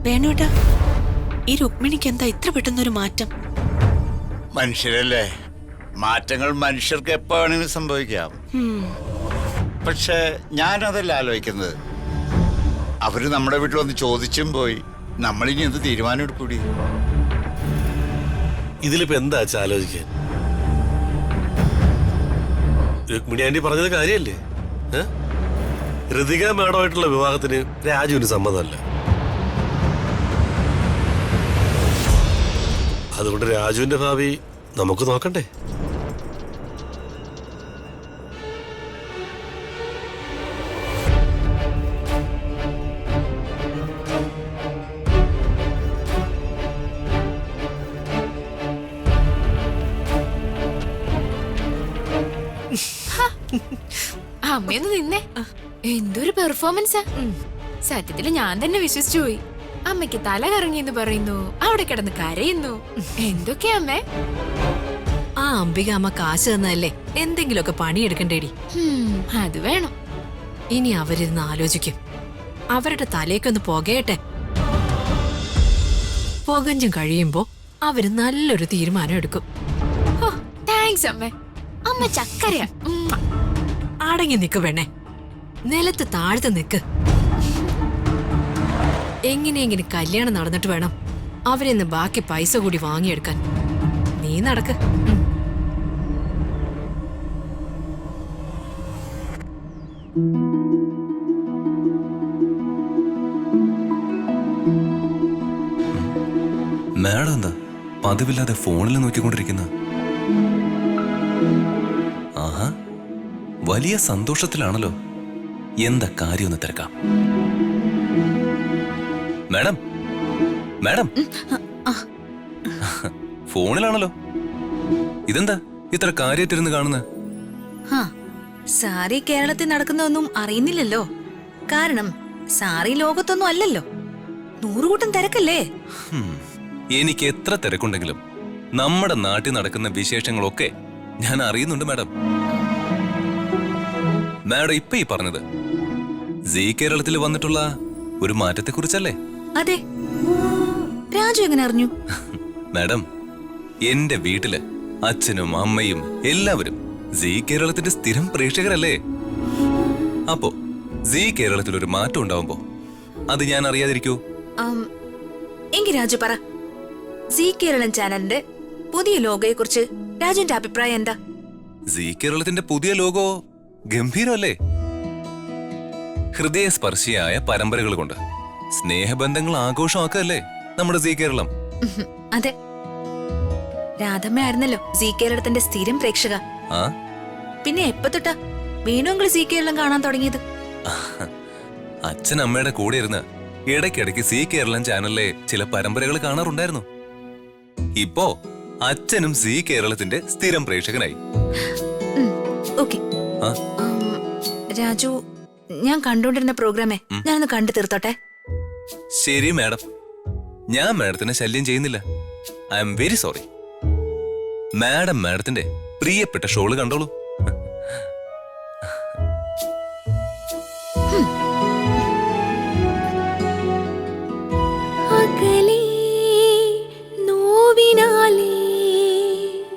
വേണോട്ടാ, ഈ രുക്മിണിക്ക് എന്താ ഇത്ര പെട്ടെന്നൊരു മാറ്റം? മനുഷ്യരല്ലേ, മാറ്റങ്ങൾ മനുഷ്യർക്ക് എപ്പോ വേണമെങ്കിലും സംഭവിക്കാം. പക്ഷെ ഞാനതല്ല ആലോചിക്കുന്നത്. അവര് നമ്മുടെ വീട്ടിൽ വന്ന് ചോദിച്ചും പോയി. നമ്മളിനി എന്ത് തീരുമാനം എടുക്കൂടി? ഇതിലിപ്പോ എന്താ ആലോചിക്കാൻ? രുക്മിണി ആന്റി പറഞ്ഞത് കാര്യല്ലേ? ഋതിക മേഡമായിട്ടുള്ള വിവാഹത്തിന് രാജുവിന് സമ്മതമല്ല. അതുകൊണ്ട് രാജുവിന്റെ ഭാവി നമുക്ക് നോക്കണ്ടേ? അമ്മയൊന്ന് നിന്നേ. എന്തൊരു പെർഫോമൻസാ! സത്യത്തില് ഞാൻ തന്നെ വിശ്വസിച്ചു പോയി. അമ്മയ്ക്ക് തല കറങ്ങിയെന്ന് പറയുന്നു, അവിടെ കിടന്ന് കരയുന്നു. എന്തൊക്കെയാ അമ്മേ? ആ അംബിക അമ്മ കാശ് തന്നല്ലേ, എന്തെങ്കിലുമൊക്കെ പണിയെടുക്കണ്ടേടി. അത് വേണം. ഇനി അവരിരുന്ന് ആലോചിക്കും. അവരുടെ തലേക്കൊന്ന് പുകയട്ടെ. പുകഞ്ഞും കഴിയുമ്പോ അവര് നല്ലൊരു തീരുമാനം എടുക്കും. താങ്ക്സ് അമ്മേ. അമ്മ ചക്കരയാ. അടങ്ങി നിക്ക് പെണ്ണെ, നിലത്ത് താഴ്ത്ത് നിക്ക്. എങ്ങനെയെങ്കിലും കല്യാണം നടന്നിട്ട് വേണം അവരെന്ന് ബാക്കി പൈസ കൂടി വാങ്ങിയെടുക്കാൻ. നീ നടക്ക്. മാഡം എന്താ പതിവില്ലാതെ ഫോണിൽ നോക്കിക്കൊണ്ടിരിക്കുന്ന? ആഹാ, വലിയ സന്തോഷത്തിലാണല്ലോ. എന്താ കാര്യമൊന്ന് തിരക്കാം. Madam madam ഫോണിലാണല്ലോ. ഇതെന്താ ഇത്ര കാര്യമായിട്ടിരുന്ന് കാണുന്നത്? സാറി കേരളത്തിൽ നടക്കുന്നതൊന്നും അറിയുന്നില്ലല്ലോ. കാരണം സാറി ലോകത്തൊന്നും അല്ലല്ലോ. നൂറുകൂട്ടം തിരക്കല്ലേ. എനിക്ക് എത്ര തിരക്കുണ്ടെങ്കിലും നമ്മുടെ നാട്ടിൽ നടക്കുന്ന വിശേഷങ്ങളൊക്കെ ഞാൻ അറിയുന്നുണ്ട് മാഡം. മാഡം ഇപ്പൊ ഈ പറഞ്ഞത് സീ കേരളത്തിൽ വന്നിട്ടുള്ള ഒരു മാറ്റത്തെ കുറിച്ചല്ലേ? അതെ. രാജു എങ്ങനെ അറിഞ്ഞു? മാഡം, എന്റെ വീട്ടില് അച്ഛനും അമ്മയും എല്ലാവരും സീ കേരളത്തിന്റെ സ്ഥിരം പ്രേക്ഷകരല്ലേ. അപ്പോ സീ കേരളത്തിൽ ഒരു മാറ്റം ഉണ്ടാവുമ്പോ അത് ഞാൻ അറിയാതിരിക്കൂ? എങ്കിൽ രാജു പറ, സീ കേരളം ചാനലിന്റെ പുതിയ ലോഗോയെ കുറിച്ച് രാജുവിന്റെ അഭിപ്രായം എന്താ? സീ കേരളത്തിന്റെ പുതിയ ലോഗോ ഗംഭീരമല്ലേ? ഹൃദയസ്പർശിയായ പരമ്പരകൾ കൊണ്ട് സ്നേഹബന്ധങ്ങൾ ആഘോഷമാക്കല്ലേ നമ്മുടെ സീ കേരളം. അതെ, രാധമ്മയായിരുന്നല്ലോ സീ കേരളത്തിന്റെ സ്ഥിരം പ്രേക്ഷക. പിന്നെ എപ്പോ തൊട്ടാ വീണ്ടും സീ കേരളം കാണാൻ തുടങ്ങിയത്? അച്ഛൻ അമ്മയുടെ കൂടെ ഇരുന്ന് ഇടയ്ക്കിടയ്ക്ക് സീ കേരളം ചാനലിലെ ചില പരമ്പരകൾ കാണാറുണ്ടായിരുന്നു. ഇപ്പോ അച്ഛനും സീ കേരളത്തിന്റെ സ്ഥിരം പ്രേക്ഷകനായി. രാജു, ഞാൻ കണ്ടോണ്ടിരുന്ന പ്രോഗ്രാമേ ഞാനൊന്ന് കണ്ടു തീർത്തോട്ടെ? ശരി മാഡം, ഞാൻ മാഡത്തിനെ ശല്യം ചെയ്യുന്നില്ല. I am very sorry. മാഡത്തിന്റെ പ്രിയപ്പെട്ട ഷോള് കണ്ടോളൂ.